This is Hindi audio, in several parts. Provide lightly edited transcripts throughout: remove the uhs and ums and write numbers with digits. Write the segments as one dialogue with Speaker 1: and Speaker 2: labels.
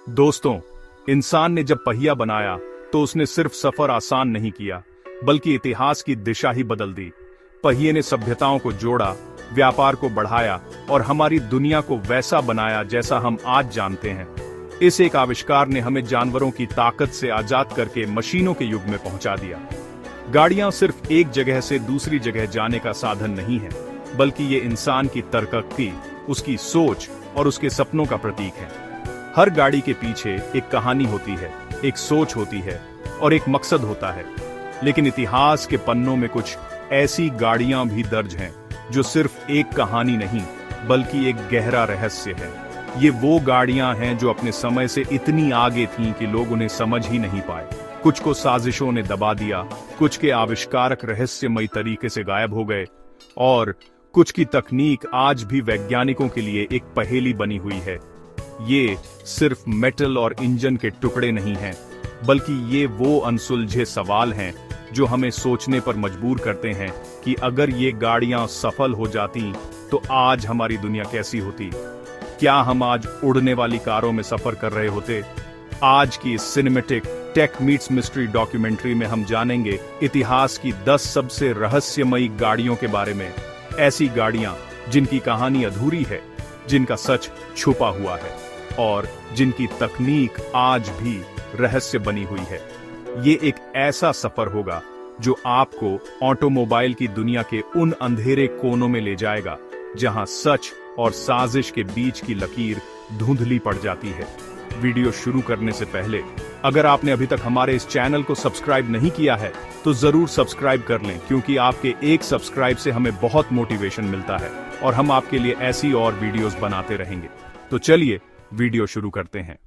Speaker 1: दोस्तों, इंसान ने जब पहिया बनाया तो उसने सिर्फ सफर आसान नहीं किया, बल्कि इतिहास की दिशा ही बदल दी। पहिए ने सभ्यताओं को जोड़ा, व्यापार को बढ़ाया और हमारी दुनिया को वैसा बनाया जैसा हम आज जानते हैं। इस एक आविष्कार ने हमें जानवरों की ताकत से आजाद करके मशीनों के युग में पहुंचा दिया। गाड़ियां सिर्फ एक जगह से दूसरी जगह जाने का साधन नहीं है, बल्कि ये इंसान की तर्कशक्ति, उसकी सोच और उसके सपनों का प्रतीक है। हर गाड़ी के पीछे एक कहानी होती है, एक सोच होती है और एक मकसद होता है। लेकिन इतिहास के पन्नों में कुछ ऐसी गाड़ियां भी दर्ज हैं जो सिर्फ एक कहानी नहीं, बल्कि एक गहरा रहस्य है। ये वो गाड़ियां हैं जो अपने समय से इतनी आगे थीं कि लोग उन्हें समझ ही नहीं पाए। कुछ को साजिशों ने दबा दिया, कुछ के आविष्कारक रहस्यमयी तरीके से गायब हो गए और कुछ की तकनीक आज भी वैज्ञानिकों के लिए एक पहेली बनी हुई है। ये सिर्फ मेटल और इंजन के टुकड़े नहीं हैं, बल्कि ये वो अनसुलझे सवाल हैं जो हमें सोचने पर मजबूर करते हैं कि अगर ये गाड़ियां सफल हो जाती तो आज हमारी दुनिया कैसी होती। क्या हम आज उड़ने वाली कारों में सफर कर रहे होते? आज की इस cinematic tech meets mystery documentary में हम जानेंगे इतिहास की 10 सबसे रहस्यमयी गाड़ियों के बारे में। ऐसी गाड़ियां जिनकी कहानी अधूरी है, जिनका सच छुपा हुआ है और जिनकी तकनीक आज भी रहस्य बनी हुई है। ये एक ऐसा सफर होगा जो आपको ऑटोमोबाइल की दुनिया के उन अंधेरे कोनों में ले जाएगा जहां सच और साजिश के बीच की लकीर धुंधली पड़ जाती है। वीडियो शुरू करने से पहले अगर आपने अभी तक हमारे इस चैनल को सब्सक्राइब नहीं किया है तो जरूर सब्सक्राइब कर लें, क्योंकि आपके एक सब्सक्राइब से हमें बहुत मोटिवेशन मिलता है और हम आपके लिए ऐसी और वीडियोस बनाते रहेंगे। तो चलिए वीडियो शुरू करते हैं।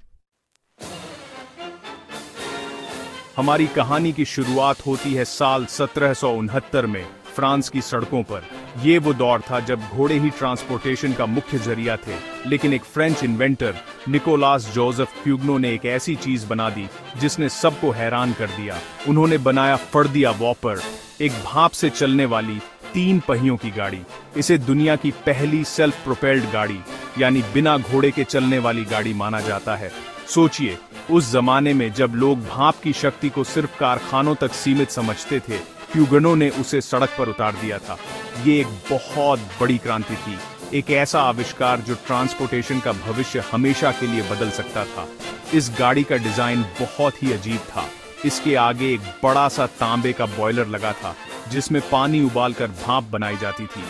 Speaker 1: हमारी कहानी की शुरुआत होती है साल 1769 में फ्रांस की सड़कों पर। ये वो दौर था जब घोड़े ही ट्रांसपोर्टेशन का मुख्य जरिया थे, लेकिन एक फ्रेंच इन्वेंटर निकोलास जोसेफ क्यूगनो ने एक ऐसी चीज बना दी जिसने सबको हैरान कर दिया। उन्होंने बनाया फर्दिया वॉपर, एक भाप से चलने वाली 3 पहियों की गाड़ी। इसे दुनिया की पहली सेल्फ प्रोपेल्ड गाड़ी, यानी बिना घोड़े के चलने वाली गाड़ी माना जाता है। सोचिए, उस जमाने में जब लोग भाप की शक्ति को सिर्फ कारखानों तक सीमित समझते थे, क्यूगनो ने उसे सड़क पर उतार दिया था। ये एक बहुत बड़ी क्रांति थी, एक ऐसा आविष्कार जो ट्रांसपोर्टेशन का भविष्य हमेशा के लिए बदल सकता था। इस गाड़ी का डिजाइन बहुत ही अजीब था। इसके आगे एक बड़ा सा तांबे का बॉयलर लगा था जिसमें पानी उबालकर भाप बनाई जाती थी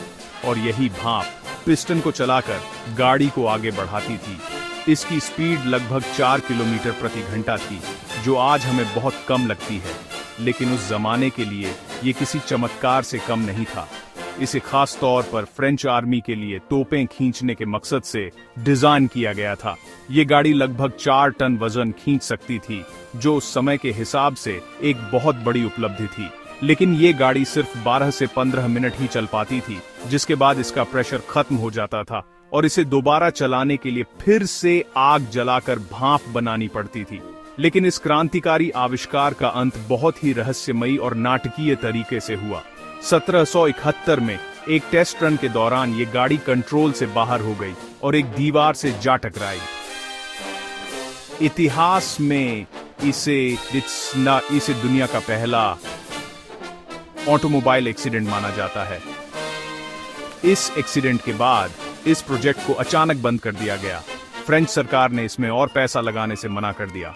Speaker 1: और यही भाप पिस्टन को चलाकर गाड़ी को आगे बढ़ाती थी। इसकी स्पीड लगभग 4 किलोमीटर प्रति घंटा थी, जो आज हमें बहुत कम लगती है, लेकिन उस जमाने के लिए ये किसी चमत्कार से कम नहीं था। इसे खास तौर पर फ्रेंच आर्मी के लिए तोपें खींचने के मकसद से डिजाइन किया गया था। ये गाड़ी लगभग 4 टन वजन खींच सकती थी, जो उस समय के हिसाब से एक बहुत बड़ी उपलब्धि थी। लेकिन ये गाड़ी सिर्फ 12 से 15 मिनट ही चल पाती थी, जिसके बाद इसका प्रेशर खत्म हो जाता था और इसे दोबारा चलाने के लिए फिर से आग जलाकर भाप बनानी पड़ती थी। लेकिन इस क्रांतिकारी आविष्कार का अंत बहुत ही रहस्यमयी और नाटकीय तरीके से हुआ। 1771 में एक टेस्ट रन के दौरान ये गाड़ी कंट्रोल से बाहर हो गई और एक दीवार से जा टकराई। इतिहास में इसे दुनिया का पहला ऑटोमोबाइल एक्सीडेंट माना जाता है। इस एक्सीडेंट के बाद इस प्रोजेक्ट को अचानक बंद कर दिया गया। फ्रेंच सरकार ने इसमें और पैसा लगाने से मना कर दिया।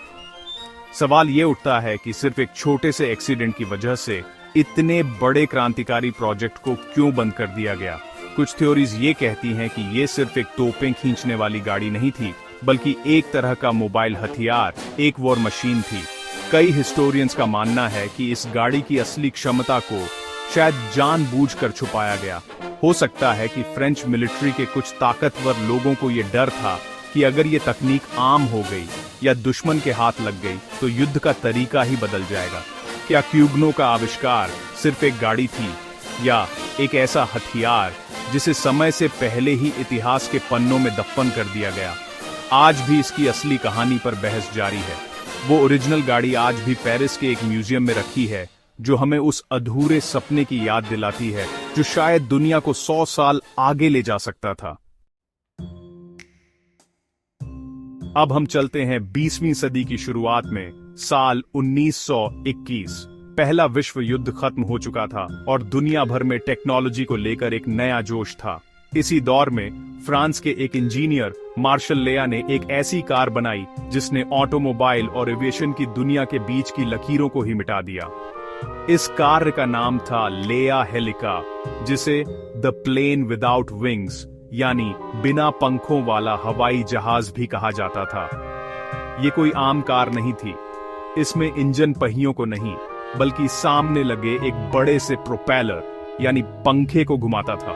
Speaker 1: सवाल ये उठता है कि सिर्फ एक छोटे से एक्सीडेंट की वजह से इतने बड़े क्रांतिकारी प्रोजेक्ट को क्यों बंद कर दिया गया। कुछ थ्योरीज ये कहती हैं कि ये सिर्फ एक तोपें खींचने वाली गाड़ी नहीं थी, बल्कि एक तरह का मोबाइल हथियार, एक वॉर मशीन थी। कई हिस्टोरियंस का मानना है कि इस गाड़ी की असली क्षमता को शायद जानबूझकर छुपाया गया। हो सकता है कि फ्रेंच मिलिट्री के कुछ ताकतवर लोगों को यह डर था कि अगर ये तकनीक आम हो गई या दुश्मन के हाथ लग गई तो युद्ध का तरीका ही बदल जाएगा। क्या क्यूगनो का आविष्कार सिर्फ एक गाड़ी थी या एक ऐसा हथियार जिसे समय से पहले ही इतिहास के पन्नों में दफन कर दिया गया? आज भी इसकी असली कहानी पर बहस जारी है। वो ओरिजिनल गाड़ी आज भी पेरिस के एक म्यूजियम में रखी है, जो हमें उस अधूरे सपने की याद दिलाती है जो शायद दुनिया को 100 साल आगे ले जा सकता था। अब हम चलते हैं 20वीं सदी की शुरुआत में, साल 1921। पहला विश्व युद्ध खत्म हो चुका था और दुनिया भर में टेक्नोलॉजी को लेकर एक नया जोश था। इसी दौर में फ्रांस के एक इंजीनियर मार्शल लेया ने एक ऐसी कार बनाई जिसने ऑटोमोबाइल और एविएशन की दुनिया के बीच की लकीरों को ही मिटा दिया। इस कार का नाम था लेया हेलिका, जिसे द प्लेन विदाउट विंग्स यानी बिना पंखों वाला हवाई जहाज भी कहा जाता था। ये कोई आम कार नहीं थी। इसमें इंजन पहियों को नहीं बल्कि सामने लगे एक बड़े से प्रोपेलर यानी पंखे को घुमाता था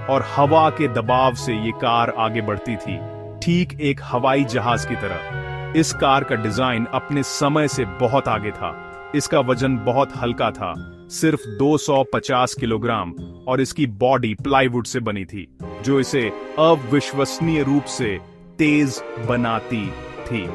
Speaker 1: और हवा के दबाव से ये कार आगे बढ़ती थी, ठीक एक हवाई जहाज की तरह। इस कार का डिजाइन अपने समय से बहुत आगे था। इसका वजन बहुत हल्का था, सिर्फ 250 किलोग्राम, और इसकी बॉडी प्लाईवुड से बनी थी, जो इसे अविश्वसनीय रूप से तेज बनाती थी।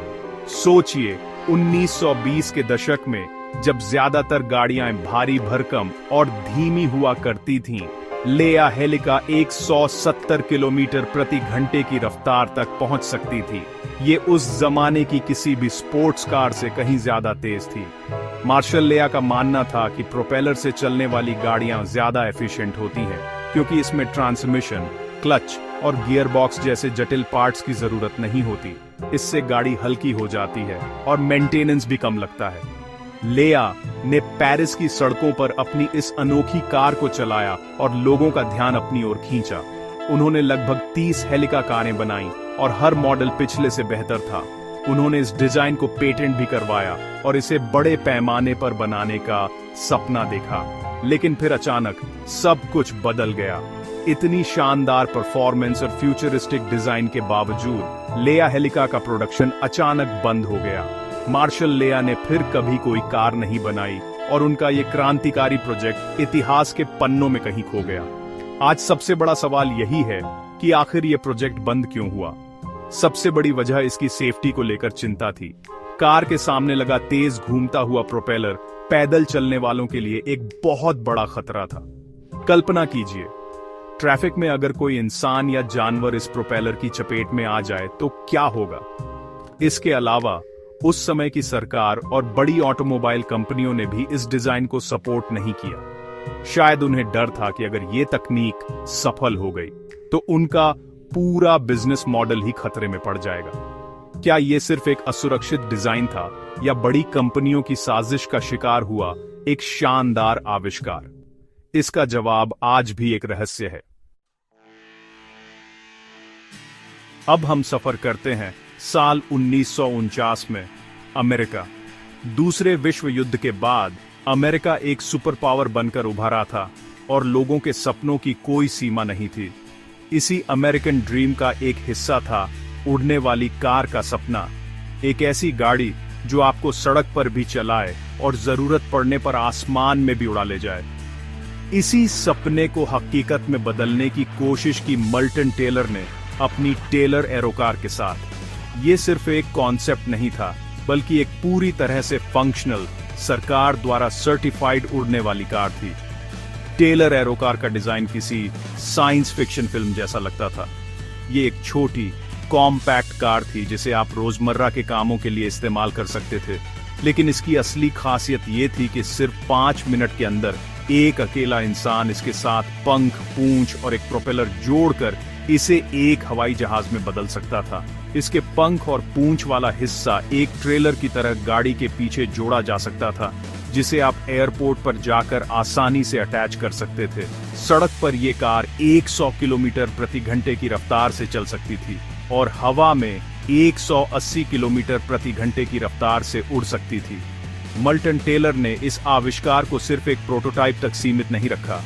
Speaker 1: सोचिए, 1920 के दशक में जब ज्यादातर गाड़ियां भारी भरकम और धीमी हुआ करती थीं, लेया हेलिका 170 किलोमीटर प्रति घंटे की रफ्तार तक पहुंच सकती थी। ये उस जमाने की किसी भी स्पोर्ट्स कार से कहीं ज्यादा तेज थी। मार्शल लेया का मानना था कि प्रोपेलर से चलने वाली गाड़ियां ज्यादा एफिशिएंट होती हैं, क्योंकि इसमें ट्रांसमिशन, क्लच और गियर बॉक्स जैसे जटिल पार्ट्स की जरूरत नहीं होती। इससे गाड़ी हल्की हो जाती है और मेंटेनेंस भी कम लगता है। लेया ने पेरिस की सड़कों पर अपनी इस अनोखी कार को चलाया और लोगों का ध्यान अपनी ओर खींचा। उन्होंने लगभग 30 हेलिका कारें बनाई और हर मॉडल पिछले से बेहतर था। उन्होंने इस डिजाइन को पेटेंट भी करवाया और इसे बड़े पैमाने पर बनाने का सपना देखा। लेकिन फिर अचानक सब कुछ बदल गया। इतनी शानदार परफॉर्मेंस और फ्यूचरिस्टिक डिजाइन के बावजूद लेया हेलिका का प्रोडक्शन अचानक बंद हो गया। मार्शल लेया ने फिर कभी कोई कार नहीं बनाई और उनका ये क्रांतिकारी प्रोजेक्ट इतिहास के पन्नों में कहीं खो गया। आज सबसे बड़ा सवाल यही है कि आखिर ये प्रोजेक्ट बंद क्यों हुआ। सबसे बड़ी वजह इसकी सेफ्टी को लेकर चिंता थी। कार के सामने लगा तेज घूमता हुआ प्रोपेलर पैदल चलने वालों के लिए एक बहुत बड़ा खतरा था। कल्पना कीजिए, ट्रैफिक में अगर कोई इंसान या जानवर इस प्रोपेलर की चपेट में आ जाए तो क्या होगा। इसके अलावा उस समय की सरकार और बड़ी ऑटोमोबाइल कंपनियों ने भी इस डिजाइन को सपोर्ट नहीं किया। शायद उन्हें डर था कि अगर ये तकनीक सफल हो गई तो उनका पूरा बिजनेस मॉडल ही खतरे में पड़ जाएगा। क्या यह सिर्फ एक असुरक्षित डिजाइन था या बड़ी कंपनियों की साजिश का शिकार हुआ एक शानदार आविष्कार? इसका जवाब आज भी एक रहस्य है। अब हम सफर करते हैं साल 1949 में। अमेरिका। दूसरे विश्व युद्ध के बाद अमेरिका एक सुपर पावर बनकर उभरा था और लोगों के सपनों की कोई सीमा नहीं थी। इसी अमेरिकन ड्रीम का एक हिस्सा था उड़ने वाली कार का सपना। एक ऐसी गाड़ी जो आपको सड़क पर भी चलाए और जरूरत पड़ने पर आसमान में भी उड़ा ले जाए। इसी सपने को हकीकत में बदलने की कोशिश की मल्टन टेलर ने अपनी टेलर एरोकार के साथ। ये सिर्फ एक कॉन्सेप्ट नहीं था, बल्कि एक पूरी तरह से फंक्शनल, सरकार द्वारा सर्टिफाइड उड़ने वाली कार थी। टेलर एरोकार का डिजाइन किसी साइंस फिक्शन फिल्म जैसा लगता था। ये एक छोटी, कॉम्पैक्ट कार थी जिसे आप रोजमर्रा के कामों के लिए इस्तेमाल कर सकते थे। लेकिन इसकी असली खासियत ये थी कि सिर्फ 5 मिनट के अंदर एक अकेला इंसान इसके साथ पंख, पूंछ और एक प्रोपेलर जोड़कर इसे एक हवाई जहाज में बदल सकता था। इसके पंख और पूंछ वाला हिस्सा एक ट्रेलर की तरह गाड़ी के पीछे जोड़ा जा सकता था, जिसे आप एयरपोर्ट पर जाकर आसानी से अटैच कर सकते थे। सड़क पर यह कार 100 किलोमीटर प्रति घंटे की रफ्तार से चल सकती थी और हवा में 180 किलोमीटर प्रति घंटे की रफ्तार से उड़ सकती थी। मल्टन टेलर ने इस आविष्कार को सिर्फ एक प्रोटोटाइप तक सीमित नहीं रखा।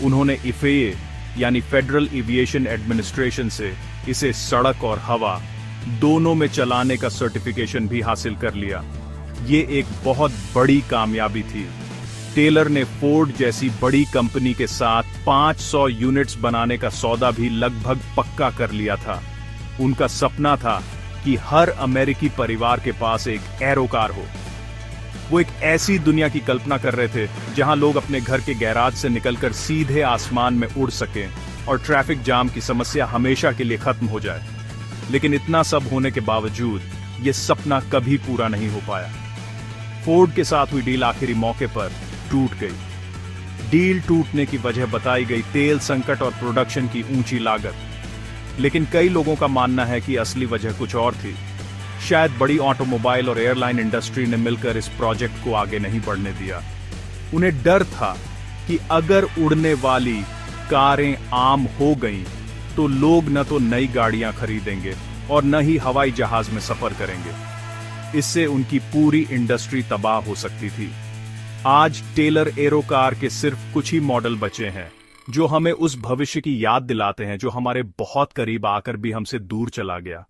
Speaker 1: उन्होंने FAA यानी फेडरल एविएशन एडमिनिस्ट्रेशन से इसे सड़क और हवा दोनों में चलाने का सर्टिफिकेशन भी हासिल कर लिया। ये एक बहुत बड़ी कामयाबी थी। टेलर ने फोर्ड जैसी बड़ी कंपनी के साथ 500 यूनिट्स बनाने का सौदा भी लगभग पक्का कर लिया था। उनका सपना था कि हर अमेरिकी परिवार के पास एक एरोकार हो। वो एक ऐसी दुनिया की कल्पना कर रहे थे जहां लोग अपने घर के गैराज से निकलकर सीधे आसमान में उड़ सकें और ट्रैफिक जाम की समस्या हमेशा के लिए खत्म हो जाए। लेकिन इतना सब होने के बावजूद यह सपना कभी पूरा नहीं हो पाया। फोर्ड के साथ हुई डील आखिरी मौके पर टूट गई। डील टूटने की वजह बताई गई तेल संकट और प्रोडक्शन की ऊंची लागत, लेकिन कई लोगों का मानना है कि असली वजह कुछ और थी। शायद बड़ी ऑटोमोबाइल और एयरलाइन इंडस्ट्री ने मिलकर इस प्रोजेक्ट को आगे नहीं बढ़ने दिया। उन्हें डर था कि अगर उड़ने वाली कारें आम हो गईं, तो लोग न तो नई गाड़ियां खरीदेंगे और न ही हवाई जहाज में सफर करेंगे। इससे उनकी पूरी इंडस्ट्री तबाह हो सकती थी। आज टेलर एरो कार के सिर्फ कुछ ही मॉडल बचे हैं जो हमें उस भविष्य की याद दिलाते हैं जो हमारे बहुत करीब आकर भी हमसे दूर चला गया।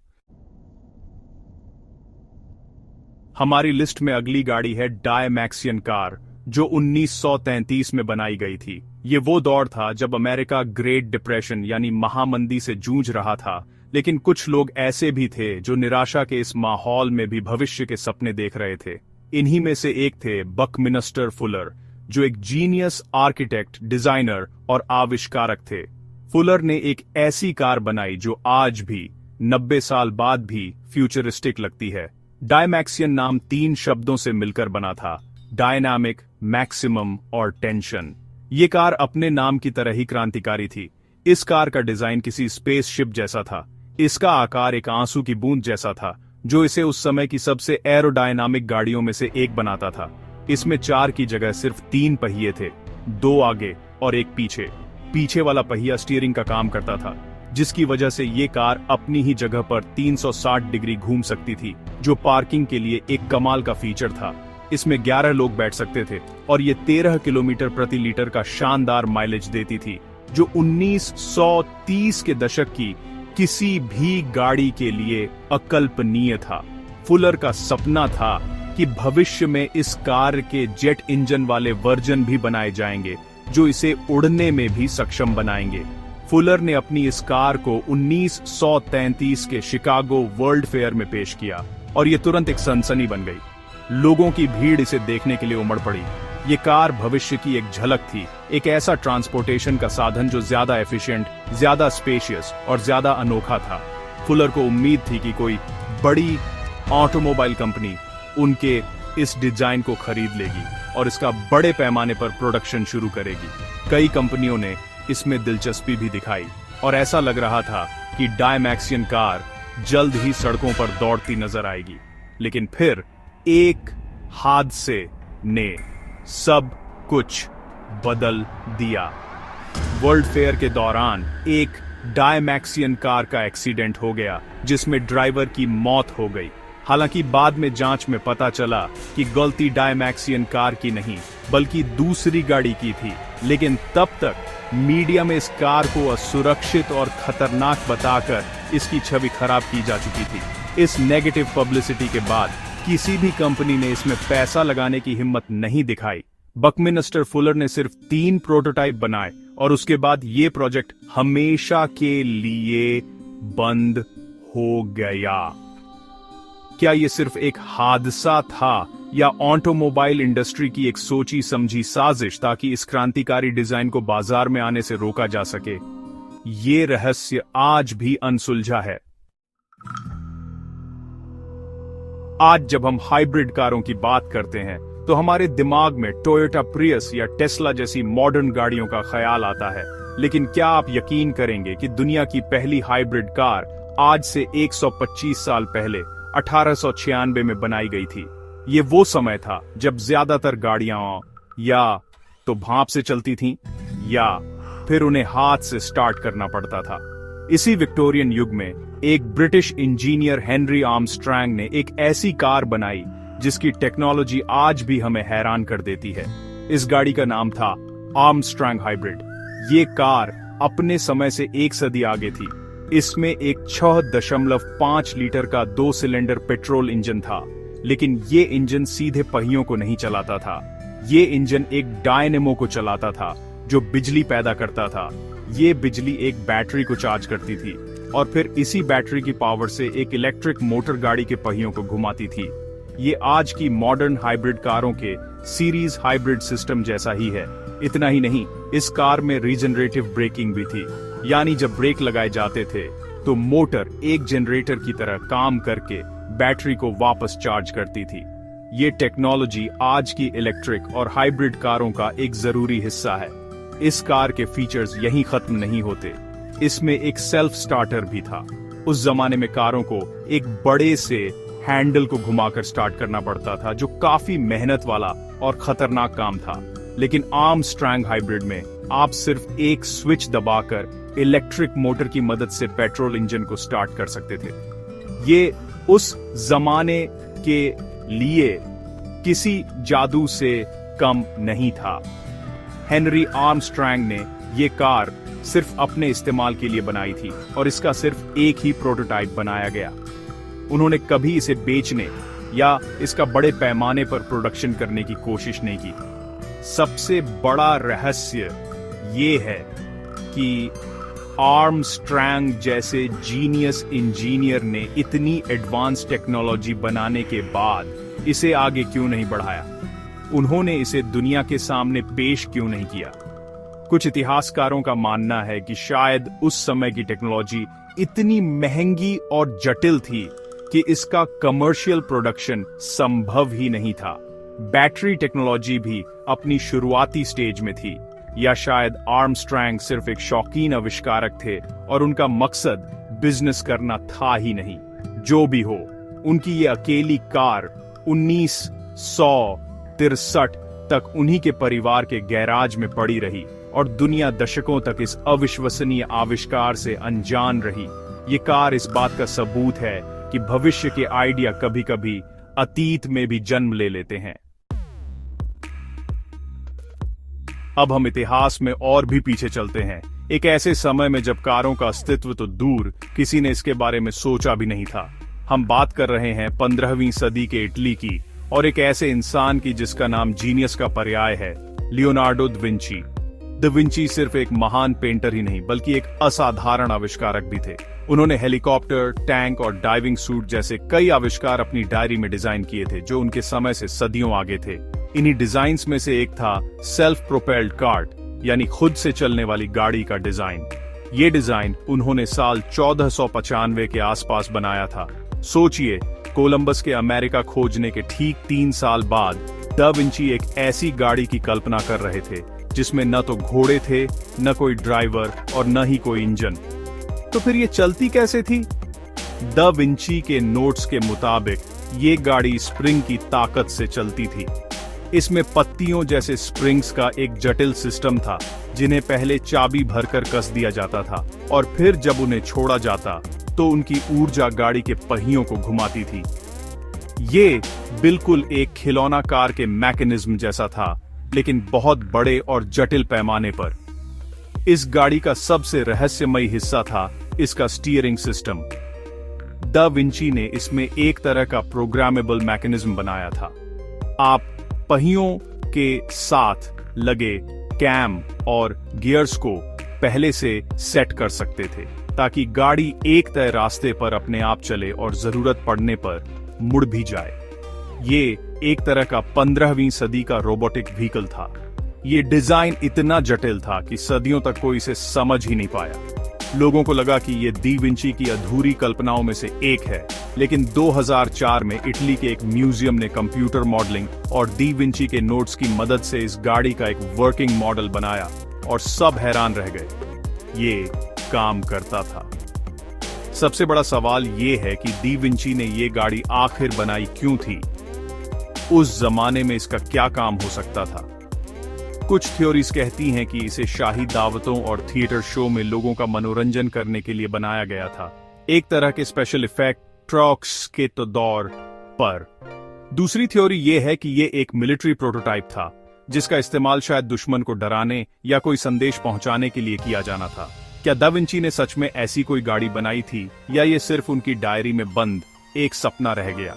Speaker 1: हमारी लिस्ट में अगली गाड़ी है डायमैक्सियन कार, जो 1933 में बनाई गई थी। ये वो दौर था जब अमेरिका ग्रेट डिप्रेशन यानी महामंदी से जूझ रहा था, लेकिन कुछ लोग ऐसे भी थे जो निराशा के इस माहौल में भी भविष्य के सपने देख रहे थे। इन्हीं में से एक थे बकमिन्स्टर फुलर, जो एक जीनियस आर्किटेक्ट, डिजाइनर और आविष्कारक थे। फुलर ने एक ऐसी कार बनाई जो आज भी 90 साल बाद भी फ्यूचरिस्टिक लगती है। डायमैक्सियन नाम 3 शब्दों से मिलकर बना था, डायनामिक, मैक्सिमम और टेंशन। ये कार अपने नाम की तरह ही क्रांतिकारी थी। इस कार का डिजाइन किसी स्पेसशिप जैसा था। इसका आकार एक आंसू की बूंद जैसा था, जो इसे उस समय की सबसे एरोडायनामिक गाड़ियों में से एक बनाता था। इसमें 4 की जगह सिर्फ 3 पहिए थे, 2 आगे और 1 पीछे। पीछे वाला पहिया स्टीयरिंग का काम करता था, जिसकी वजह से ये कार अपनी ही जगह पर 360 डिग्री घूम सकती थी, जो पार्किंग के लिए एक कमाल का फीचर था। इसमें 11 लोग बैठ सकते थे और ये 13 किलोमीटर प्रति लीटर का शानदार माइलेज देती थी, जो 1930 के दशक की किसी भी गाड़ी के लिए अकल्पनीय था। फुलर का सपना था कि भविष्य में इस कार के जेट इंजन वाले वर्जन भी बनाए जाएंगे, जो इसे उड़ने में भी सक्षम बनाएंगे। फुलर ने अपनी इस कार को 1933 के शिकागो वर्ल्ड फेयर में पेश किया और यह तुरंत एक सनसनी बन गई। लोगों की भीड़ इसे देखने के लिए उमड़ पड़ी। ये कार भविष्य की एक झलक थी, एक ऐसा ट्रांसपोर्टेशन का साधन जो ज्यादा एफिशिएंट, ज्यादा स्पेशियस और ज्यादा अनोखा था। फुलर को उम्मीद थी कि कोई बड़ी ऑटोमोबाइल कंपनी उनके इस डिजाइन को खरीद लेगी और इसका बड़े पैमाने पर प्रोडक्शन शुरू करेगी। कई कंपनियों ने इसमें दिलचस्पी भी दिखाई और ऐसा लग रहा था कि डायमैक्सियन कार जल्द ही सड़कों पर दौड़ती नजर आएगी। लेकिन फिर एक हादसे ने सब कुछ बदल दिया। वर्ल्ड फेयर के दौरान एक डायमैक्सियन कार का एक्सीडेंट हो गया, जिसमें ड्राइवर की मौत हो गई। हालांकि बाद में जांच में पता चला कि गलती डायमैक्सियन कार की नहीं, बल्कि दूसरी गाड़ी की थी। लेकिन तब तक मीडिया में इस कार को असुरक्षित और खतरनाक बताकर इसकी छवि खराब की जा चुकी थी। इस नेगेटिव पब्लिसिटी के बाद किसी भी कंपनी ने इसमें पैसा लगाने की हिम्मत नहीं दिखाई। बकमिन्स्टर फुलर ने सिर्फ 3 प्रोटोटाइप बनाए और उसके बाद ये प्रोजेक्ट हमेशा के लिए बंद हो गया। क्या ये सिर्फ एक हादसा था या ऑटोमोबाइल इंडस्ट्री की एक सोची समझी साजिश ताकि इस क्रांतिकारी डिजाइन को बाजार में आने से रोका जा सके? ये रहस्य आज भी अनसुलझा है। आज जब हम हाइब्रिड कारों की बात करते हैं तो हमारे दिमाग में टोयोटा प्रियस या टेस्ला जैसी मॉडर्न गाड़ियों का ख्याल आता है। लेकिन क्या आप यकीन करेंगे कि दुनिया की पहली हाइब्रिड कार आज से 125 साल पहले 1896 में बनाई गई थी? ये वो समय था जब ज्यादातर गाड़ियां या तो भाप से चलती थीं या फिर उन्हें हाथ से स्टार्ट करना पड़ता था। इसी विक्टोरियन युग में एक ब्रिटिश इंजीनियर हेनरी आर्मस्ट्रांग ने एक ऐसी कार बनाई जिसकी टेक्नोलॉजी आज भी हमें हैरान कर देती है। इस गाड़ी का नाम था आर्मस्ट्रांग हाइब्रिड। ये कार अपने समय से 1 सदी आगे थी। इसमें एक 6.5 लीटर का 2 सिलेंडर पेट्रोल इंजन था, लेकिन ये इंजन सीधे पहियों को नहीं चलाता था। ये इंजन एक डायनेमो को चलाता था जो बिजली पैदा करता था। ये बिजली एक बैटरी को चार्ज करती थी और फिर इसी बैटरी की पावर से एक इलेक्ट्रिक मोटर गाड़ी के पहियों को घुमाती थी। ये आज की मॉडर्न हाइब्रिड कारों के सीरीज हाइब्रिड सिस्टम जैसा ही है। इतना ही नहीं, इस कार में रीजनरेटिव ब्रेकिंग भी थी, यानी जब ब्रेक लगाए जाते थे तो मोटर एक जनरेटर की तरह काम करके बैटरी को वापस चार्ज करती थी। ये टेक्नोलॉजी आज की इलेक्ट्रिक और हाइब्रिड कारों का एक जरूरी हिस्सा है। इस कार के फीचर्स यहीं खत्म नहीं होते, इसमें एक सेल्फ स्टार्टर भी था। उस जमाने में कारों को एक बड़े से हैंडल को घुमाकर स्टार्ट करना पड़ता था, जो काफी मेहनत वाला और खतरनाक काम था। लेकिन आर्मस्ट्रांग हाइब्रिड में आप सिर्फ एक स्विच दबाकर इलेक्ट्रिक मोटर की मदद से पेट्रोल इंजन को स्टार्ट कर सकते थे। ये उस जमाने के लिए किसी जादू से कम नहीं था। हेनरी आर्मस्ट्रांग ने ये कार सिर्फ अपने इस्तेमाल के लिए बनाई थी और इसका सिर्फ एक ही प्रोटोटाइप बनाया गया। उन्होंने कभी इसे बेचने या इसका बड़े पैमाने पर प्रोडक्शन करने की कोशिश नहीं की। सबसे बड़ा रहस्य ये है कि आर्मस्ट्रांग जैसे जीनियस इंजीनियर ने इतनी एडवांस टेक्नोलॉजी बनाने के बाद इसे आगे क्यों नहीं बढ़ाया? उन्होंने इसे दुनिया के सामने पेश क्यों नहीं किया? कुछ इतिहासकारों का मानना है कि शायद उस समय की टेक्नोलॉजी इतनी महंगी और जटिल थी कि इसका कमर्शियल प्रोडक्शन संभव ही नहीं था। बैटरी टेक्नोलॉजी भी अपनी शुरुआती स्टेज में थी, या शायद आर्मस्ट्रांग सिर्फ एक शौकीन आविष्कारक थे और उनका मकसद बिजनेस करना था ही नहीं। जो भी हो, उनकी ये अकेली कार 1963 तक उन्हीं के परिवार के गैराज में पड़ी रही और दुनिया दशकों तक इस अविश्वसनीय आविष्कार से अनजान रही। ये कार इस बात का सबूत है कि भविष्य के आइडिया कभी-कभी अतीत में भी जन्म ले लेते हैं। अब हम इतिहास में और भी पीछे चलते हैं, एक ऐसे समय में जब कारों का अस्तित्व तो दूर, किसी ने इसके बारे में सोचा भी नहीं था। हम बात कर रहे हैं 15वीं सदी के इटली की और एक ऐसे इंसान की जिसका नाम जीनियस का पर्याय है, Leonardo da Vinci. Da Vinci सिर्फ एक महान पेंटर ही नहीं बल्कि एक असाधारण आविष्कारक भी थे। उन्होंने हेलीकॉप्टर, टैंक और डाइविंग सूट जैसे कई आविष्कार अपनी डायरी में डिजाइन किए थे, जो उनके समय से सदियों आगे थे। इन्हीं डिजाइन्स में से एक था सेल्फ प्रोपेल्ड कार्ट, यानी खुद से चलने वाली गाड़ी का डिजाइन। ये डिजाइन उन्होंने साल 1495 के आसपास बनाया था। सोचिए, कोलंबस के अमेरिका खोजने के ठीक 3 साल बाद दा विंची एक ऐसी गाड़ी की कल्पना कर रहे थे जिसमें न तो घोड़े थे, न कोई ड्राइवर और न ही कोई इंजन। तो फिर ये चलती कैसे थी? दा विंची के नोट्स के मुताबिक ये गाड़ी स्प्रिंग की ताकत से चलती थी। इसमें पत्तियों जैसे स्प्रिंग्स का एक जटिल सिस्टम था, जिन्हें पहले चाबी भरकर कस दिया जाता था और फिर जब उन्हें छोड़ा जाता तो उनकी ऊर्जा गाड़ी के पहियों को घुमाती थी। ये बिल्कुल एक खिलौना कार के मैकेनिज्म जैसा था, लेकिन बहुत बड़े और जटिल पैमाने पर। इस गाड़ी का सबसे रहस्यमयी हिस्सा था इसका स्टीयरिंग सिस्टम। दा विंची ने इसमें एक तरह का प्रोग्रामेबल मैकेनिज्म बनाया था। आप पहियों के साथ लगे कैम और गियर्स को पहले से सेट कर सकते थे ताकि गाड़ी एक तय रास्ते पर अपने आप चले और जरूरत पड़ने पर मुड़ भी जाए। ये एक तरह का 15वीं सदी का रोबोटिक व्हीकल था। ये डिजाइन इतना जटिल था कि सदियों तक कोई इसे समझ ही नहीं पाया। लोगों को लगा कि ये दा विंची की अधूरी कल्पनाओं में से एक है, लेकिन 2004 में इटली के एक म्यूजियम ने कंप्यूटर मॉडलिंग और दा विंची के नोट्स की मदद से इस गाड़ी का एक वर्किंग मॉडल बनाया और सब हैरान रह गए। ये काम करता था। सबसे बड़ा सवाल ये है कि दा विंची ने ये गाड़ी आखिर बनाई क्यों थी? उस जमाने में इसका क्या काम हो सकता था? कुछ थ्योरीज कहती हैं कि इसे शाही दावतों और थिएटर शो में लोगों का मनोरंजन करने के लिए बनाया गया था, एक तरह के स्पेशल इफेक्ट ट्रक्स के दौर पर। दूसरी थ्योरी ये है कि ये एक मिलिट्री प्रोटोटाइप था, जिसका इस्तेमाल शायद दुश्मन को डराने या कोई संदेश पहुंचाने के लिए किया जाना था। क्या दा विंची ने सच में ऐसी कोई गाड़ी बनाई थी, या ये सिर्फ उनकी डायरी में बंद एक सपना रह गया?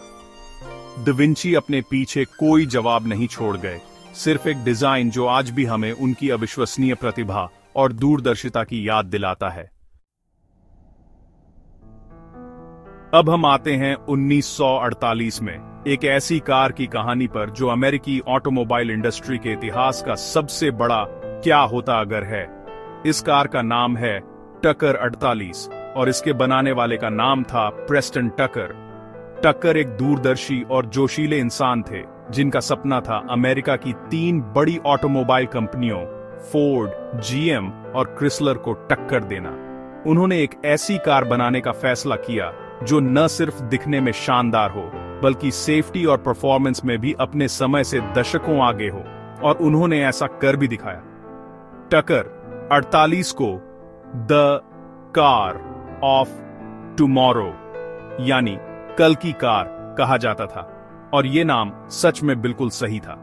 Speaker 1: दा विंची अपने पीछे कोई जवाब नहीं छोड़ गए, सिर्फ एक डिजाइन जो आज भी हमें उनकी अविश्वसनीय प्रतिभा और दूरदर्शिता की याद दिलाता है। अब हम आते हैं 1948 में, एक ऐसी कार की कहानी पर जो अमेरिकी ऑटोमोबाइल इंडस्ट्री के इतिहास का सबसे बड़ा क्या होता अगर है। इस कार का नाम है टकर 48 और इसके बनाने वाले का नाम था प्रेस्टन टकर। टक्कर एक दूरदर्शी और जोशीले इंसान थे जिनका सपना था अमेरिका की 3 बड़ी ऑटोमोबाइल कंपनियों फोर्ड, जीएम और क्रिसलर को टक्कर देना। उन्होंने एक ऐसी कार बनाने का फैसला किया जो न सिर्फ दिखने में शानदार हो बल्कि सेफ्टी और परफॉर्मेंस में भी अपने समय से दशकों आगे हो, और उन्होंने ऐसा कर भी दिखाया। टक्कर 48 को द कार ऑफ टुमारो यानी कल की कार कहा जाता था, और ये नाम सच में बिल्कुल सही था।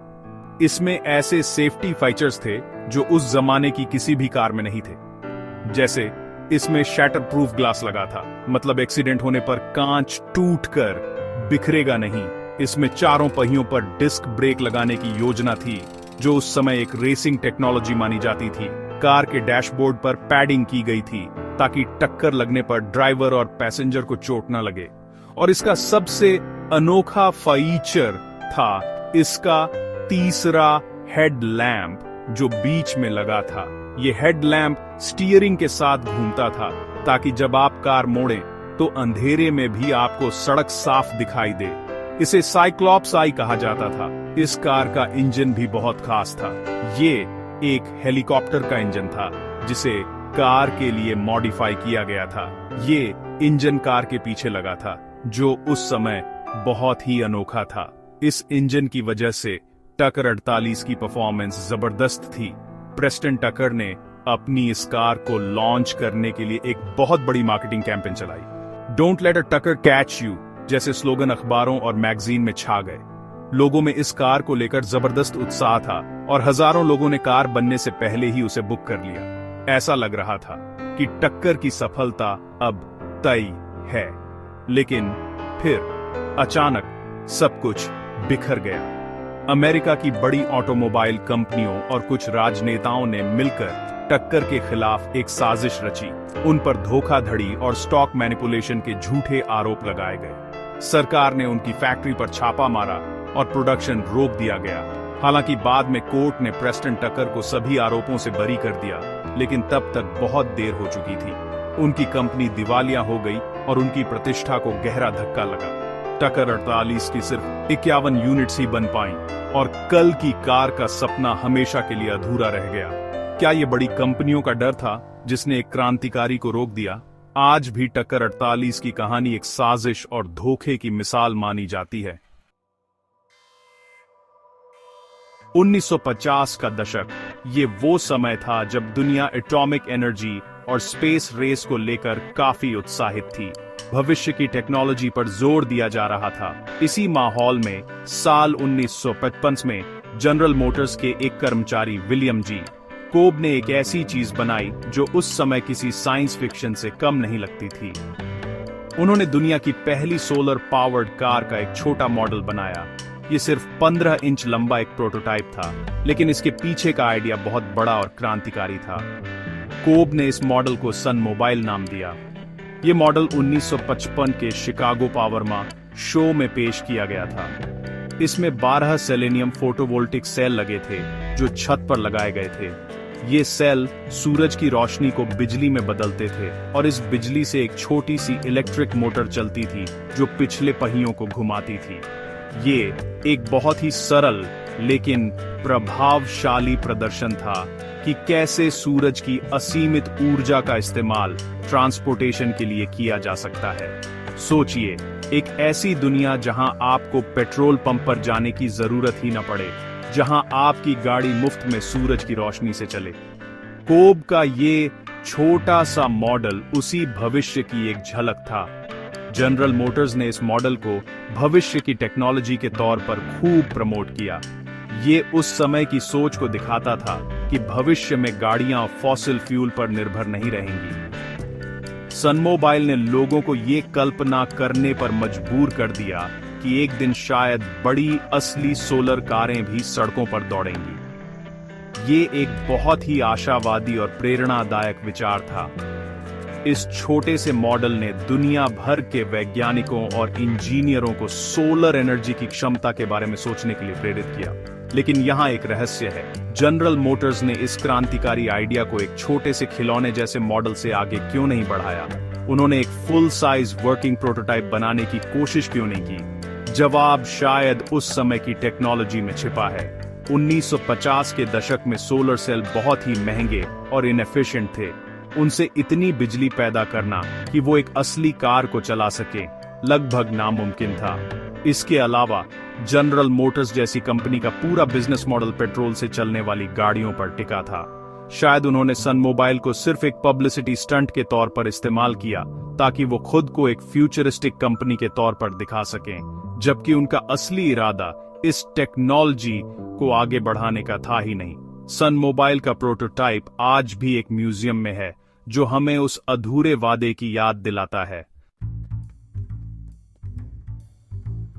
Speaker 1: इसमें ऐसे सेफ्टी फीचर्स थे जो उस जमाने की किसी भी कार में नहीं थे। जैसे इसमें शैटर प्रूफ ग्लास लगा था, मतलब एक्सीडेंट होने पर कांच टूटकर बिखरेगा नहीं। इसमें चारों पहियों पर डिस्क ब्रेक लगाने की योजना थी, जो उस समय एक रेसिंग टेक्नोलॉजी मानी जाती थी। कार के डैशबोर्ड पर पैडिंग की गई थी ताकि टक्कर लगने पर ड्राइवर और पैसेंजर को चोट न लगे। और इसका सबसे अनोखा फीचर था इसका तीसरा हेडलैम्प जो बीच में लगा था। यह हेडलैम्प स्टीयरिंग के साथ घूमता था ताकि जब आप कार मोड़ें तो अंधेरे में भी आपको सड़क साफ दिखाई दे। इसे साइक्लॉप्स आई कहा जाता था। इस कार का इंजन भी बहुत खास था। ये एक हेलीकॉप्टर का इंजन था जिसे कार के लिए मॉडिफाई किया गया था। ये इंजन कार के पीछे लगा था जो उस समय बहुत ही अनोखा था। इस इंजन की वजह से टक्कर 48 की परफॉर्मेंस जबरदस्त थी। प्रेस्टन टक्कर ने अपनी इस कार को लॉन्च करने के लिए एक बहुत बड़ी मार्केटिंग कैंपेन चलाई। डोंट लेट अ टक्कर कैच यू जैसे स्लोगन अखबारों और मैगजीन में छा गए। लोगों में इस कार को लेकर जबरदस्त उत्साह था और हजारों लोगों ने कार बनने से पहले ही उसे बुक कर लिया। ऐसा लग रहा था कि टक्कर की सफलता अब तय है, लेकिन फिर अचानक सब कुछ बिखर गया। अमेरिका की बड़ी ऑटोमोबाइल कंपनियों और कुछ राजनेताओं ने मिलकर टक्कर के खिलाफ एक साजिश रची। उन पर धोखाधड़ी और स्टॉक मैनिपुलेशन के झूठे आरोप लगाए गए। सरकार ने उनकी फैक्ट्री पर छापा मारा और प्रोडक्शन रोक दिया गया। हालांकि बाद में कोर्ट ने प्रेस्टन टक्कर को सभी आरोपों से बरी कर दिया, लेकिन तब तक बहुत देर हो चुकी थी। उनकी कंपनी दिवालिया हो गई और उनकी प्रतिष्ठा को गहरा धक्का लगा। टक्कर 48 की सिर्फ 51 यूनिट्स ही बन पाई और कल की कार का सपना हमेशा के लिए अधूरा रह गया। क्या ये बड़ी कंपनियों का डर था जिसने एक क्रांतिकारी को रोक दिया? आज भी टक्कर 48 की कहानी एक साजिश और धोखे की मिसाल मानी जाती है। 1950 का दशक ये वो समय था जब दुनिया एटॉमिक एनर्जी और स्पेस रेस को लेकर काफी उत्साहित थी। भविष्य की टेक्नोलॉजी पर जोर दिया जा रहा था। इसी माहौल में साल 1955 में जनरल मोटर्स के एक कर्मचारी विलियम जी कोब ने एक ऐसी चीज बनाई जो उस समय किसी साइंस फिक्शन से कम नहीं लगती थी। उन्होंने दुनिया की पहली सोलर पावर्ड कार का एक छोटा मॉडल बनाया। ये सिर्फ 15 इंच लंबा एक प्रोटोटाइप था, लेकिन इसके पीछे का आइडिया बहुत बड़ा और क्रांतिकारी था। कोब ने इस मॉडल को सन मोबाइल नाम दिया। ये मॉडल 1955 के शिकागो पावरमा शो में पेश किया गया था। इसमें 12 सेलेनियम फोटोवोल्टिक सेल लगे थे जो छत पर लगाए गए थे। ये सेल सूरज की रोशनी को बिजली में बदलते थे और इस बिजली से एक छोटी सी इलेक्ट्रिक मोटर चलती थी जो पिछले पहियों को घुमाती थी। ये एक बहुत ही सरल लेकिन प्रभावशाली प्रदर्शन था कि कैसे सूरज की असीमित ऊर्जा का इस्तेमाल ट्रांसपोर्टेशन के लिए किया जा सकता है। सोचिए, एक ऐसी दुनिया जहां आपको पेट्रोल पंप पर जाने की जरूरत ही न पड़े, जहां आपकी गाड़ी मुफ्त में सूरज की रोशनी से चले। कोब का ये छोटा सा मॉडल उसी भविष्य की एक झलक था। जनरल मोटर्स ने इस मॉडल को भविष्य की टेक्नोलॉजी के तौर पर खूब प्रमोट किया। ये उस समय की सोच को दिखाता था कि भविष्य में गाड़ियां फॉसिल फ्यूल पर निर्भर नहीं रहेंगी। सन मोबाइल ने लोगों को ये कल्पना करने पर मजबूर कर दिया कि एक दिन शायद बड़ी असली सोलर कारें भी सड़कों पर दौड़ेंगी। ये एक बहुत ही आशावादी और प्रेरणादायक विचार था। इस छोटे से मॉडल ने दुनिया भर के वैज्ञानिकों और इंजीनियरों को सोलर एनर्जी की क्षमता के बारे में सोचने के लिए प्रेरित किया। लेकिन यहाँ एक रहस्य है, जनरल मोटर्स ने इस क्रांतिकारी आइडिया को एक छोटे से खिलौने जैसे मॉडल से आगे क्यों नहीं बढ़ाया? उन्होंने एक फुल साइज वर्किंग प्रोटोटाइप बनाने की कोशिश क्यों नहीं की? जवाब शायद उस समय की टेक्नोलॉजी में छिपा है। 1950 के दशक में सोलर सेल बहुत ही महंगे और इनएफिशिएंट थे। उनसे इतनी बिजली पैदा करना कि वो एक असली कार को चला सके लगभग नामुमकिन था। इसके अलावा जनरल मोटर्स जैसी कंपनी का पूरा बिजनेस मॉडल पेट्रोल से चलने वाली गाड़ियों पर टिका था। शायद उन्होंने सन मोबाइल को सिर्फ एक पब्लिसिटी स्टंट के तौर पर इस्तेमाल किया ताकि वो खुद को एक फ्यूचरिस्टिक कंपनी के तौर पर दिखा सकें, जबकि उनका असली इरादा इस टेक्नोलॉजी को आगे बढ़ाने का था ही नहीं। सन मोबाइल का प्रोटोटाइप आज भी एक म्यूजियम में है, जो हमें उस अधूरे वादे की याद दिलाता है।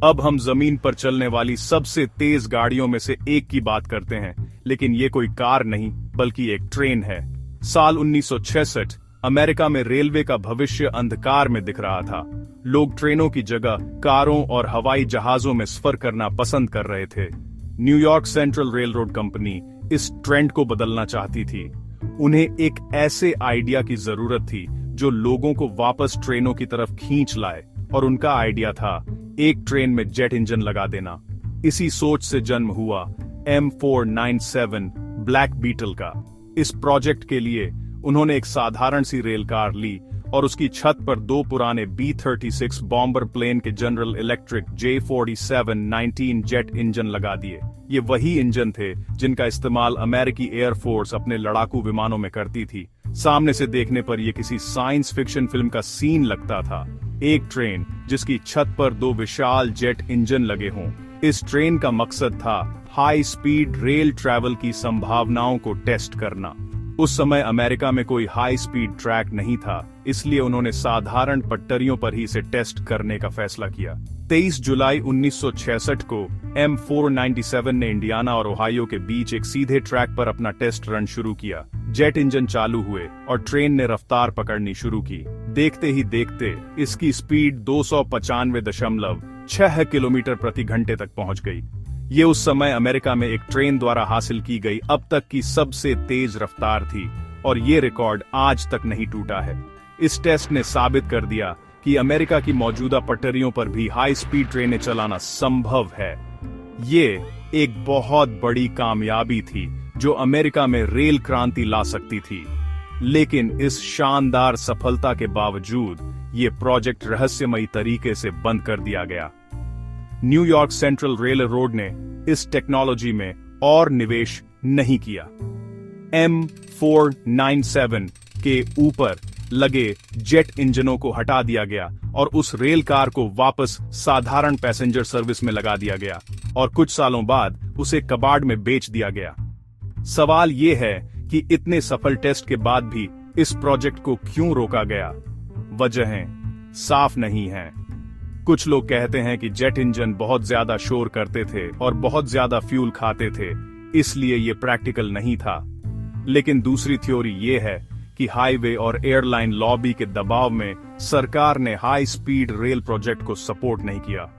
Speaker 1: अब हम जमीन पर चलने वाली सबसे तेज गाड़ियों में से एक की बात करते हैं, लेकिन ये कोई कार नहीं बल्कि एक ट्रेन है। साल 1966 अमेरिका में रेलवे का भविष्य अंधकार में दिख रहा था। लोग ट्रेनों की जगह कारों और हवाई जहाजों में सफर करना पसंद कर रहे थे। न्यूयॉर्क सेंट्रल रेलरोड कंपनी इस ट्रेंड को बदलना चाहती थी। उन्हें एक ऐसे आइडिया की जरूरत थी जो लोगों को वापस ट्रेनों की तरफ खींच लाए, और उनका आइडिया था एक ट्रेन में जेट इंजन लगा देना। इसी सोच से जन्म हुआ M497 ब्लैक बीटल का। इस प्रोजेक्ट के लिए उन्होंने एक साधारण सी रेल कार ली और उसकी छत पर दो पुराने B-36 बॉम्बर प्लेन के general electric J47-19 jet engine लगा दिए। ये वही इंजन थे जिनका इस्तेमाल अमेरिकी एयरफोर्स अपने लड़ाकू विमानों में करती थी। सामने से देखने पर यह किसी साइंस फिक्शन फिल्म का सीन लगता था। एक ट्रेन जिसकी छत पर दो विशाल जेट इंजन लगे हों। इस ट्रेन का मकसद था हाई स्पीड रेल ट्रैवल की संभावनाओं को टेस्ट करना। उस समय अमेरिका में कोई हाई स्पीड ट्रैक नहीं था, इसलिए उन्होंने साधारण पटरियों पर ही इसे टेस्ट करने का फैसला किया। 23 जुलाई 1966 को M497 ने इंडियाना और ओहायो के बीच एक सीधे ट्रैक पर अपना टेस्ट रन शुरू किया। जेट इंजन चालू हुए और ट्रेन ने रफ्तार पकड़नी शुरू की। देखते ही देखते इसकी स्पीड 295.6 किलोमीटर प्रति घंटे तक पहुंच गई। ये उस समय अमेरिका में एक ट्रेन द्वारा हासिल की गई अब तक की सबसे तेज रफ्तार थी, और ये रिकॉर्ड आज तक नहीं टूटा है। इस टेस्ट ने साबित कर दिया कि अमेरिका की मौजूदा पटरियों पर भी हाई स्पीड ट्रेनें चलाना संभव है। ये एक बहुत बड़ी कामयाबी थी जो अमेरिका में रेल क्रांति ला सकती थी। लेकिन इस शानदार सफलता के बावजूद ये प्रोजेक्ट रहस्यमयी तरीके से बंद कर दिया गया। न्यूयॉर्क सेंट्रल रेल रोड ने इस टेक्नोलॉजी में और निवेश नहीं किया। M497 के ऊपर लगे जेट इंजनों को हटा दिया गया और उस रेल कार को वापस साधारण पैसेंजर सर्विस में लगा दिया गया, और कुछ सालों बाद उसे कबाड़ में बेच दिया गया। सवाल ये है कि इतने सफल टेस्ट के बाद भी इस प्रोजेक्ट को क्यों रोका गया? वजहें साफ नहीं हैं। कुछ लोग कहते हैं कि जेट इंजन बहुत ज्यादा शोर करते थे और बहुत ज्यादा फ्यूल खाते थे, इसलिए ये प्रैक्टिकल नहीं था। लेकिन दूसरी थ्योरी ये है कि हाईवे और एयरलाइन लॉबी के दबाव में सरकार ने हाई स्पीड रेल प्रोजेक्ट को सपोर्ट नहीं किया।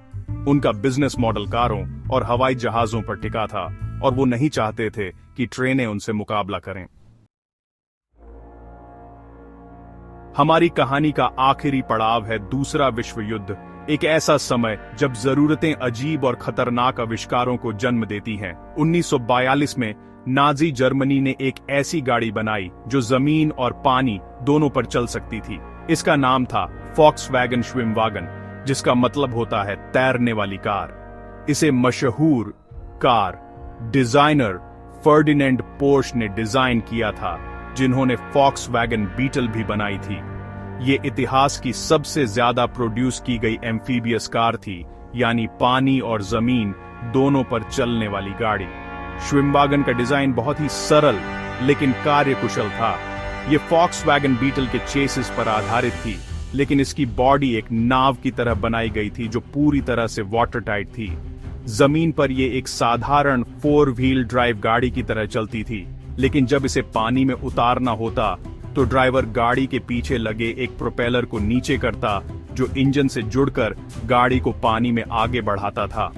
Speaker 1: उनका बिजनेस मॉडल कारों और हवाई जहाजों पर टिका था, और वो नहीं चाहते थे कि ट्रेनें उनसे मुकाबला करें। हमारी कहानी का आखिरी पड़ाव है दूसरा विश्व युद्ध, एक ऐसा समय जब जरूरतें अजीब और खतरनाक आविष्कारों को जन्म देती हैं। 1942 में नाजी जर्मनी ने एक ऐसी गाड़ी बनाई जो जमीन और पानी दोनों पर चल सकती थी। इसका नाम था फॉक्सवैगन श्विमवागन, जिसका मतलब होता है तैरने वाली कार। इसे मशहूर कार डिजाइनर फर्डिनेंड पोर्श ने डिजाइन किया था, जिन्होंने फॉक्सवैगन बीटल भी बनाई थी। ये इतिहास की सबसे ज्यादा प्रोड्यूस की गई एम्फीबियस कार थी, यानी पानी और जमीन दोनों पर चलने वाली गाड़ी। श्विमवागन का डिजाइन बहुत ही सरल लेकिन कार्यकुशल था। ये फॉक्सवैगन बीटल के चेसिस पर आधारित थी, लेकिन इसकी बॉडी एक नाव की तरह बनाई गई थी जो पूरी तरह से वाटर टाइट थी। जमीन पर यह एक साधारण 4 व्हील ड्राइव गाड़ी की तरह चलती थी, लेकिन जब इसे पानी में उतारना होता तो ड्राइवर गाड़ी के पीछे लगे एक प्रोपेलर को नीचे करता, जो इंजन से जुड़कर गाड़ी को पानी में आगे बढ़ाता था।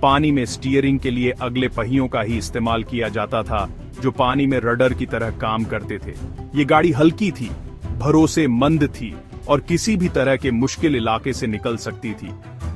Speaker 1: पानी में स्टीयरिंग के लिए अगले पहियों का ही इस्तेमाल किया जाता था, जो पानी में रडर की तरह काम करते थे। ये गाड़ी हल्की थी, भरोसेमंद थी और किसी भी तरह के मुश्किल इलाके से निकल सकती थी।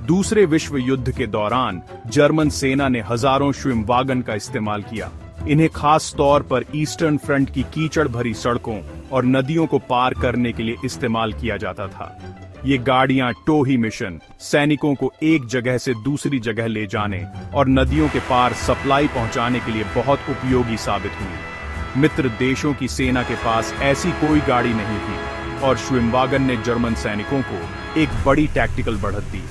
Speaker 1: दूसरे विश्व युद्ध के दौरान जर्मन सेना ने हजारों श्विमवागन का इस्तेमाल किया। इन्हें खास तौर पर ईस्टर्न फ्रंट की कीचड़ भरी सड़कों और नदियों को पार करने के लिए इस्तेमाल किया जाता था। ये गाड़ियां टोही मिशन सैनिकों को एक जगह से दूसरी जगह ले जाने और नदियों के पार सप्लाई पहुंचाने के लिए बहुत उपयोगी साबित हुई। मित्र देशों की सेना के पास ऐसी कोई गाड़ी नहीं थी और श्विमवागन ने जर्मन सैनिकों को एक बड़ी टैक्टिकल बढ़त दी।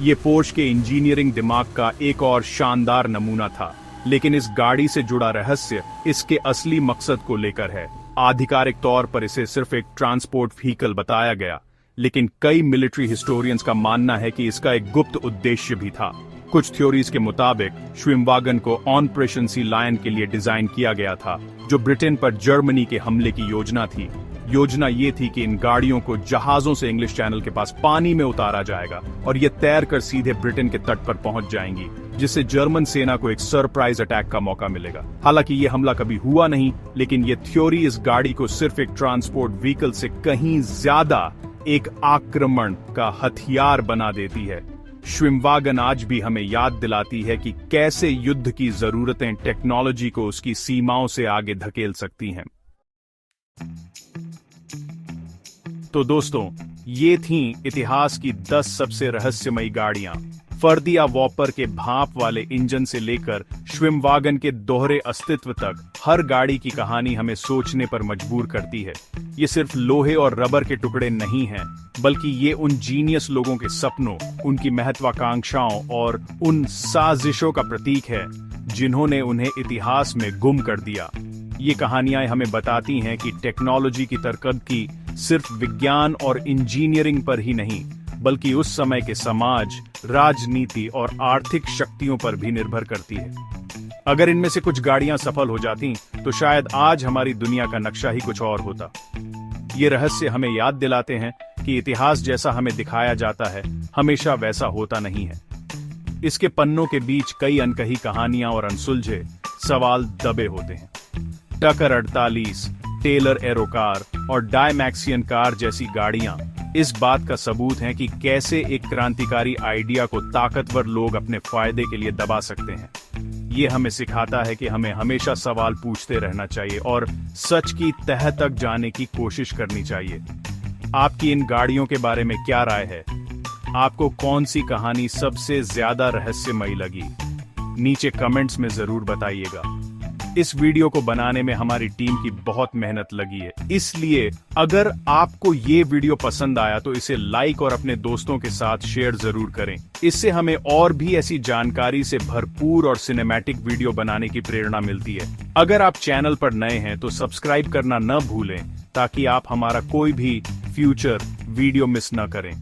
Speaker 1: ये पोर्श के इंजीनियरिंग दिमाग का एक और शानदार नमूना था, लेकिन इस गाड़ी से जुड़ा रहस्य इसके असली मकसद को लेकर है। आधिकारिक तौर पर इसे सिर्फ एक ट्रांसपोर्ट व्हीकल बताया गया, लेकिन कई मिलिट्री हिस्टोरियंस का मानना है कि इसका एक गुप्त उद्देश्य भी था। कुछ थ्योरीज के मुताबिक श्विमवागन को ऑपरेशन सी लायन के लिए डिजाइन किया गया था, जो ब्रिटेन पर जर्मनी के हमले की योजना थी। योजना ये थी कि इन गाड़ियों को जहाजों से इंग्लिश चैनल के पास पानी में उतारा जाएगा और ये तैर कर सीधे ब्रिटेन के तट पर पहुंच जाएंगी, जिससे जर्मन सेना को एक सरप्राइज अटैक का मौका मिलेगा। हालांकि ये हमला कभी हुआ नहीं, लेकिन ये थ्योरी इस गाड़ी को सिर्फ एक ट्रांसपोर्ट व्हीकल से कहीं ज्यादा एक आक्रमण का हथियार बना देती है। श्विमवागन आज भी हमें याद दिलाती है कि कैसे युद्ध की जरूरतें टेक्नोलॉजी को उसकी सीमाओं से आगे धकेल सकती हैं। तो दोस्तों, ये थीं इतिहास की 10 सबसे रहस्यमयी गाड़ियां। फर्दिया वॉपर के भाप वाले इंजन से लेकर श्विमवागन के दोहरे अस्तित्व तक, हर गाड़ी की कहानी हमें सोचने पर मजबूर करती है। ये सिर्फ लोहे और रबर के टुकड़े नहीं हैं, बल्कि ये उन जीनियस लोगों के सपनों, उनकी महत्वाकांक्षाओं और उन साजिशों का प्रतीक है जिन्होंने उन्हें इतिहास में गुम कर दिया। ये कहानियां हमें बताती हैं कि टेक्नोलॉजी की तरक्की सिर्फ विज्ञान और इंजीनियरिंग पर ही नहीं, बल्कि उस समय के समाज, राजनीति और आर्थिक शक्तियों पर भी निर्भर करती है। अगर इनमें से कुछ गाड़ियां सफल हो जाती, तो शायद आज हमारी दुनिया का नक्शा ही कुछ और होता। ये रहस्य हमें याद दिलाते हैं कि इतिहास जैसा हमें दिखाया जाता है, हमेशा वैसा होता नहीं है। इसके पन्नों के बीच कई अनकही कहानियां और अनसुलझे सवाल दबे होते हैं। टकर 48, टेलर एरोकार और डायमैक्सियन कार जैसी गाड़ियां इस बात का सबूत हैं कि कैसे एक क्रांतिकारी आइडिया को ताकतवर लोग अपने फायदे के लिए दबा सकते हैं। ये हमें सिखाता है कि हमें हमेशा सवाल पूछते रहना चाहिए और सच की तह तक जाने की कोशिश करनी चाहिए। आपकी इन गाड़ियों के बारे में क्या राय है? आपको कौन सी कहानी सबसे ज्यादा रहस्यमयी लगी? नीचे कमेंट्स में जरूर बताइएगा। इस वीडियो को बनाने में हमारी टीम की बहुत मेहनत लगी है, इसलिए अगर आपको ये वीडियो पसंद आया तो इसे लाइक और अपने दोस्तों के साथ शेयर जरूर करें। इससे हमें और भी ऐसी जानकारी से भरपूर और सिनेमैटिक वीडियो बनाने की प्रेरणा मिलती है। अगर आप चैनल पर नए हैं तो सब्सक्राइब करना न भूलें, ताकि आप हमारा कोई भी फ्यूचर वीडियो मिस न करें।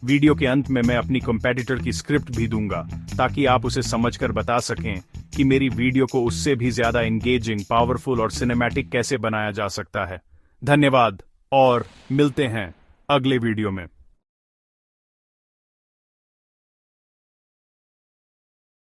Speaker 1: वीडियो के अंत में मैं अपनी कॉम्पिटिटर की स्क्रिप्ट भी दूंगा, ताकि आप उसे समझकर बता सकें कि मेरी वीडियो को उससे भी ज्यादा एंगेजिंग, पावरफुल और सिनेमैटिक कैसे बनाया जा सकता है। धन्यवाद और मिलते हैं अगले वीडियो में।